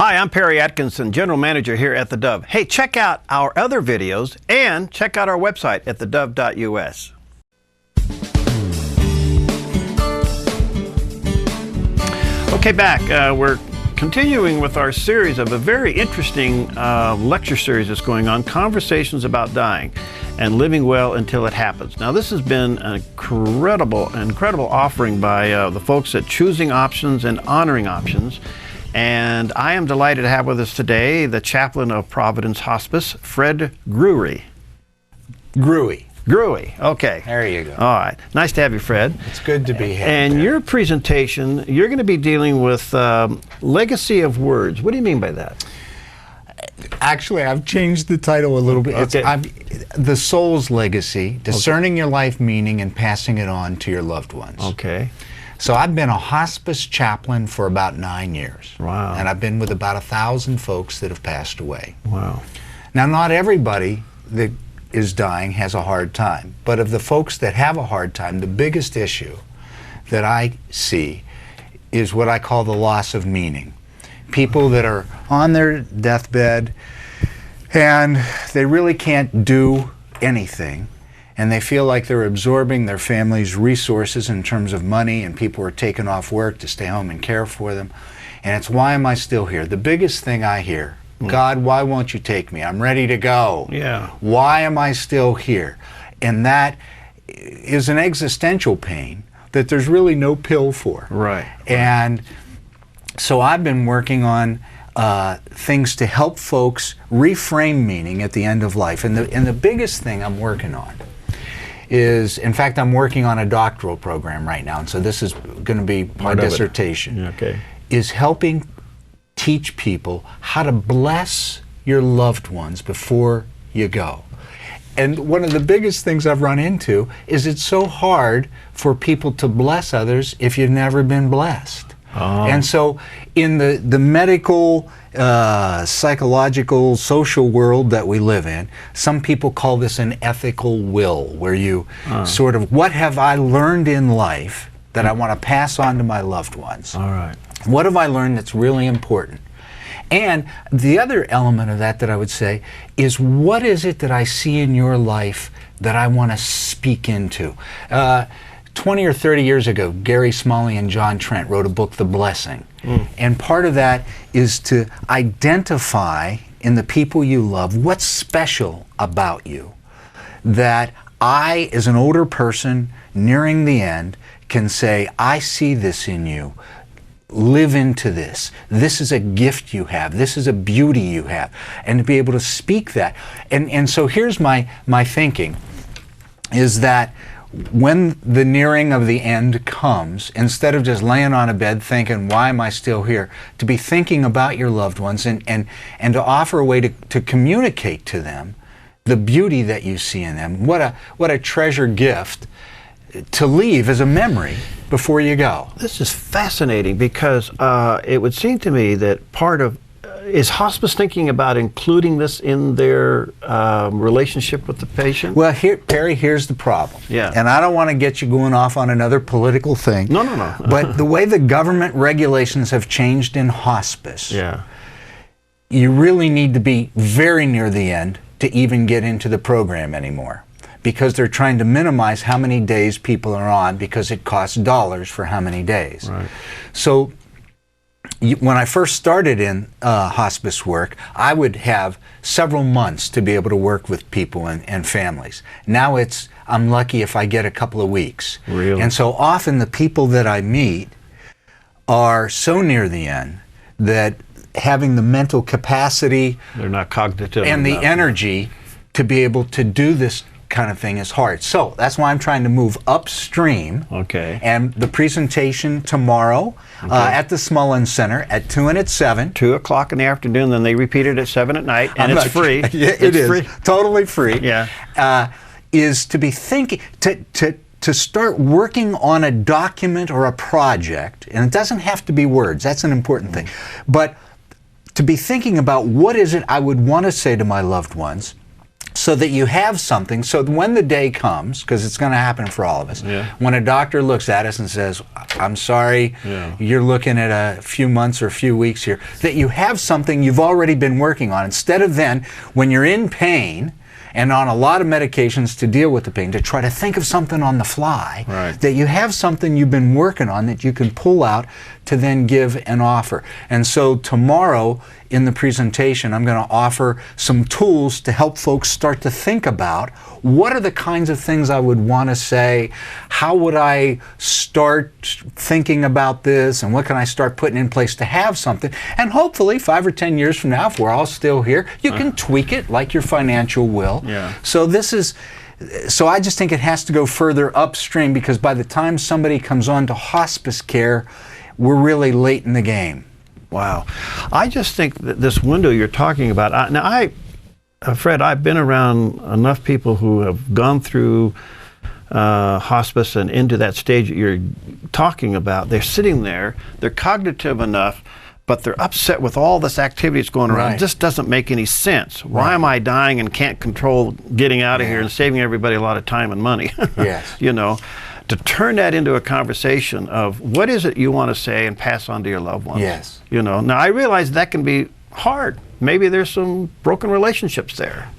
Hi, I'm Perry Atkinson, General Manager here at theDove. Hey, check out our other videos and check out our website at thedove.us. Okay, back. We're continuing with our series of a very interesting lecture series that's going on, Conversations About Dying and Living Well Until It Happens. Now, this has been an incredible offering by the folks at Choosing Options and Honoring Options. And I am delighted to have with us today the chaplain of Providence Hospice, Fred Grewe. Grewe, okay. There you go. All right. Nice to have you, Fred. It's good to be here. And your presentation, you're going to be dealing with legacy of words. What do you mean by that? Actually, I've changed the title a little bit. Okay. The Soul's Legacy, Discerning Your Life Meaning and Passing It On to Your Loved Ones. Okay. So I've been a hospice chaplain for about 9 years. Wow. And I've been with about 1,000 folks that have passed away. Wow. Now, not everybody that is dying has a hard time, but of the folks that have a hard time, the biggest issue that I see is what I call the loss of meaning. People that are on their deathbed and they really can't do anything, and they feel like they're absorbing their family's resources in terms of money, and people are taking off work to stay home and care for them. And it's, why am I still here? The biggest thing I hear, God, why won't you take me? I'm ready to go. Yeah. Why am I still here? And that is an existential pain that there's really no pill for. Right. And so I've been working on things to help folks reframe meaning at the end of life. And the biggest thing I'm working on is, in fact, I'm working on a doctoral program right now, and so this is going to be my dissertation, okay, is helping teach people how to bless your loved ones before you go. And one of the biggest things I've run into is it's so hard for people to bless others if you've never been blessed. Oh. And so in the medical, psychological, social world that we live in, some people call this an ethical will, where you sort of, what have I learned in life that I want to pass on to my loved ones? All right. What have I learned that's really important? And the other element of that I would say is, what is it that I see in your life that I want to speak into? 20 or 30 years ago, Gary Smalley and John Trent wrote a book, The Blessing. And part of that is to identify in the people you love what's special about you, that I, as an older person nearing the end, can say, I see this in you. Live into this. This is a gift you have. This is a beauty you have. And to be able to speak that. And so here's my thinking, is that when the nearing of the end comes, instead of just laying on a bed thinking, why am I still here, to be thinking about your loved ones and to offer a way to communicate to them the beauty that you see in them. What a treasure gift to leave as a memory before you go. This is fascinating, because it would seem to me that part of, is hospice thinking about including this in their relationship with the patient? Well, Perry, here's the problem. Yeah. And I don't want to get you going off on another political thing. No. But the way the government regulations have changed in hospice, yeah, you really need to be very near the end to even get into the program anymore, because they're trying to minimize how many days people are on, because it costs dollars for how many days. Right. So when I first started in hospice work, I would have several months to be able to work with people and families. Now I'm lucky if I get a couple of weeks. Really? And so often the people that I meet are so near the end that having the mental capacity, they're not cognitive and the energy to be able to do this kind of thing is hard. So that's why I'm trying to move upstream. Okay. And the presentation tomorrow at the Smullen Center at 2 and at 7. 2 o'clock in the afternoon, then they repeat it at 7 at night, and it's free. Yeah, it is free. Totally free. Yeah. Is to be thinking, to start working on a document or a project, and it doesn't have to be words, that's an important thing, but to be thinking about what is it I would want to say to my loved ones, so that you have something, so when the day comes, because it's going to happen for all of us, when a doctor looks at us and says, I'm sorry, you're looking at a few months or a few weeks here, that you have something you've already been working on. Instead of then, when you're in pain and on a lot of medications to deal with the pain, to try to think of something on the fly, that you have something you've been working on that you can pull out to then give and offer. And so tomorrow in the presentation, I'm going to offer some tools to help folks start to think about what are the kinds of things I would want to say, how would I start thinking about this, and what can I start putting in place to have something. And hopefully 5 or 10 years from now, if we're all still here, you can tweak it like your financial will. So this is, so I just think it has to go further upstream, because by the time somebody comes on to hospice care, we're really late in the game. Wow. I just think that this window you're talking about, Fred, I've been around enough people who have gone through hospice and into that stage that you're talking about. They're sitting there, they're cognitive enough, but they're upset with all this activity that's going around. It just doesn't make any sense. Why am I dying and can't control getting out of here and saving everybody a lot of time and money? You know, to turn that into a conversation of what is it you want to say and pass on to your loved ones. You know, now I realize that can be hard. Maybe there's some broken relationships there.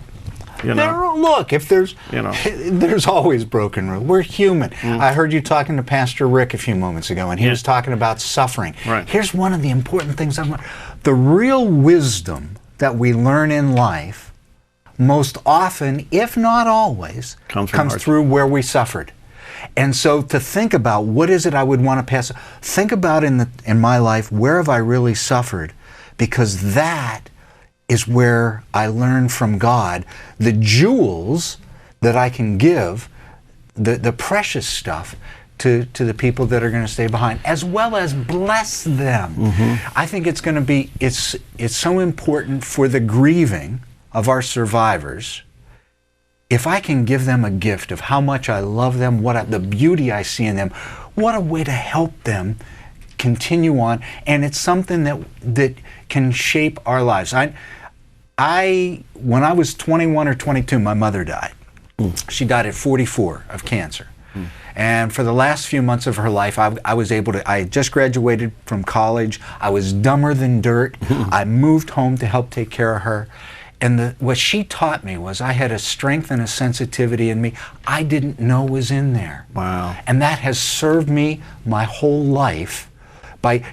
You know? Look, if there's, there's always broken. We're human. I heard you talking to Pastor Rick a few moments ago, and he was talking about suffering. Here's one of the important things I want. The real wisdom that we learn in life, most often, if not always, comes through where we suffered. And so to think about what is it I would want to pass, think about in my life, where have I really suffered? Because that is where I learn from God the jewels that I can give, the precious stuff to the people that are going to stay behind, as well as bless them. I think it's going to be, it's so important for the grieving of our survivors. If I can give them a gift of how much I love them, the beauty I see in them, what a way to help them continue on. And it's something that can shape our lives. When I was 21 or 22, my mother died. She died at 44 of cancer. And for the last few months of her life, I was able to, I had just graduated from college. I was dumber than dirt. I moved home to help take care of her. And what she taught me was I had a strength and a sensitivity in me I didn't know was in there. And that has served me my whole life.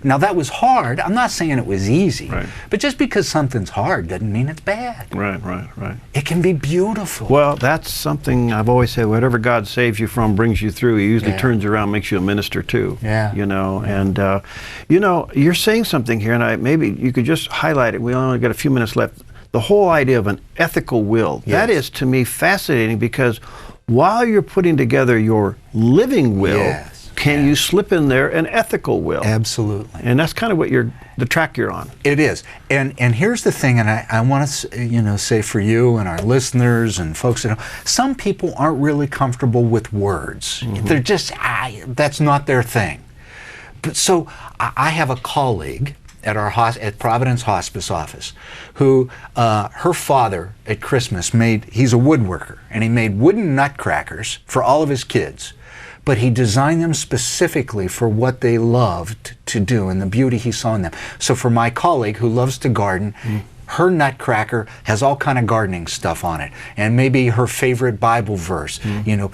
Now that was hard. I'm not saying it was easy, but just because something's hard doesn't mean it's bad. It can be beautiful. Well, that's something I've always said. Whatever God saves you from, brings you through. He usually turns around, makes you a minister too. You know, and you know, you're saying something here, and maybe you could just highlight it. We only got a few minutes left. The whole idea of an ethical will. That is, to me, fascinating, because while you're putting together your living will, can you slip in there an ethical will? Absolutely. And that's kind of what the track you're on. It is. And here's the thing, and I want to say for you and our listeners and folks that know, some people aren't really comfortable with words. They're just, that's not their thing. But so I have a colleague at Providence Hospice office who, her father at Christmas he's a woodworker, and he made wooden nutcrackers for all of his kids. But he designed them specifically for what they loved to do and the beauty he saw in them. So for my colleague who loves to garden, her nutcracker has all kind of gardening stuff on it, and maybe her favorite Bible verse, you know.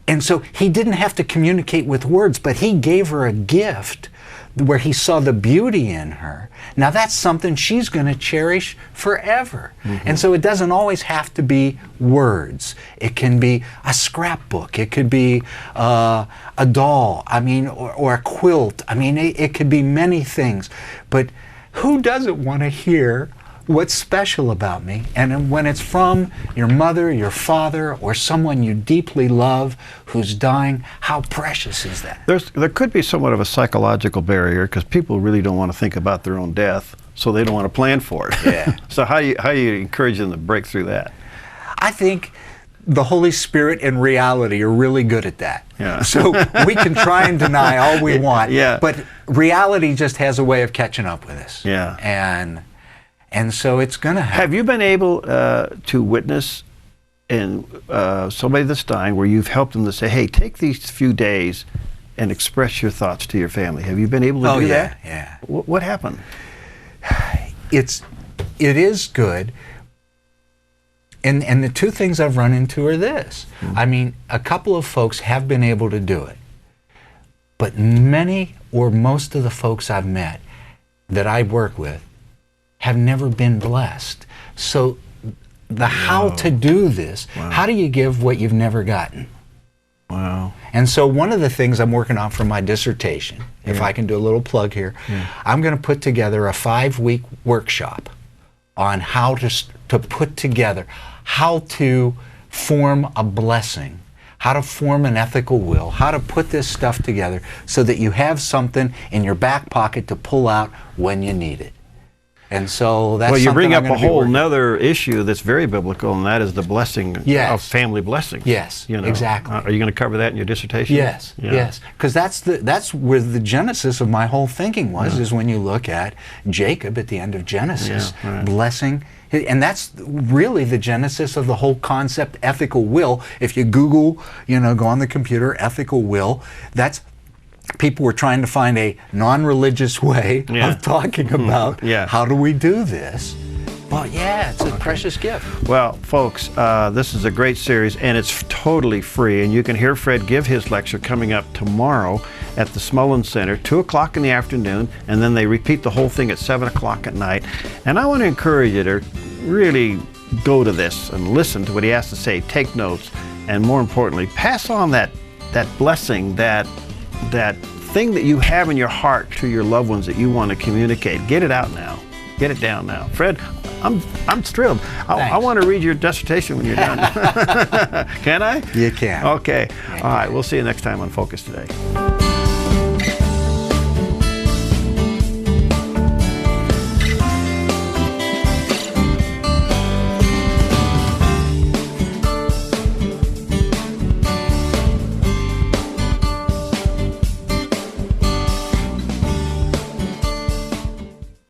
And so he didn't have to communicate with words, but he gave her a gift where he saw the beauty in her. Now that's something she's going to cherish forever. And so it doesn't always have to be words. It can be a scrapbook. It could be a doll, or a quilt. It could be many things. But who doesn't want to hear what's special about me? And when it's from your mother, your father, or someone you deeply love who's dying, how precious is that? There could be somewhat of a psychological barrier, because people really don't want to think about their own death, so they don't want to plan for it. So how you encourage them to break through that? I think the Holy Spirit and reality are really good at that. So we can try and deny all we want, but reality just has a way of catching up with us. And so it's going to happen. Have you been able to witness somebody that's dying, where you've helped them to say, hey, take these few days and express your thoughts to your family? Have you been able to do that? Yeah. What happened? It is good. And the two things I've run into are this. I mean, a couple of folks have been able to do it, but many or most of the folks I've met that I work with have never been blessed. So the how to do this, how do you give what you've never gotten? Wow. And so one of the things I'm working on for my dissertation, if I can do a little plug here, I'm going to put together a 5-week workshop on how to put together, how to form a blessing, how to form an ethical will, how to put this stuff together so that you have something in your back pocket to pull out when you need it. And so that's well, you bring something up a whole nother issue that's very biblical, and that is the blessing of family blessing. Yes, you know. exactly. Are you going to cover that in your dissertation? Yes, yes. Because that's where the genesis of my whole thinking was, is when you look at Jacob at the end of Genesis, blessing. And that's really the genesis of the whole concept, ethical will. If you Google, go on the computer, ethical will, that's people were trying to find a non-religious way of talking about how do we do this. Well, it's a precious gift. Well, folks, this is a great series, and it's totally free. And you can hear Fred give his lecture coming up tomorrow at the Smullen Center, 2 o'clock in the afternoon, and then they repeat the whole thing at 7 o'clock at night. And I want to encourage you to really go to this and listen to what he has to say, take notes, and more importantly, pass on that blessing, that thing that you have in your heart to your loved ones that you want to communicate. Get it out now. Get it down now. Fred, I'm thrilled. I want to read your dissertation when you're done. Can I? You can. Okay. All right. We'll see you next time on Focus Today.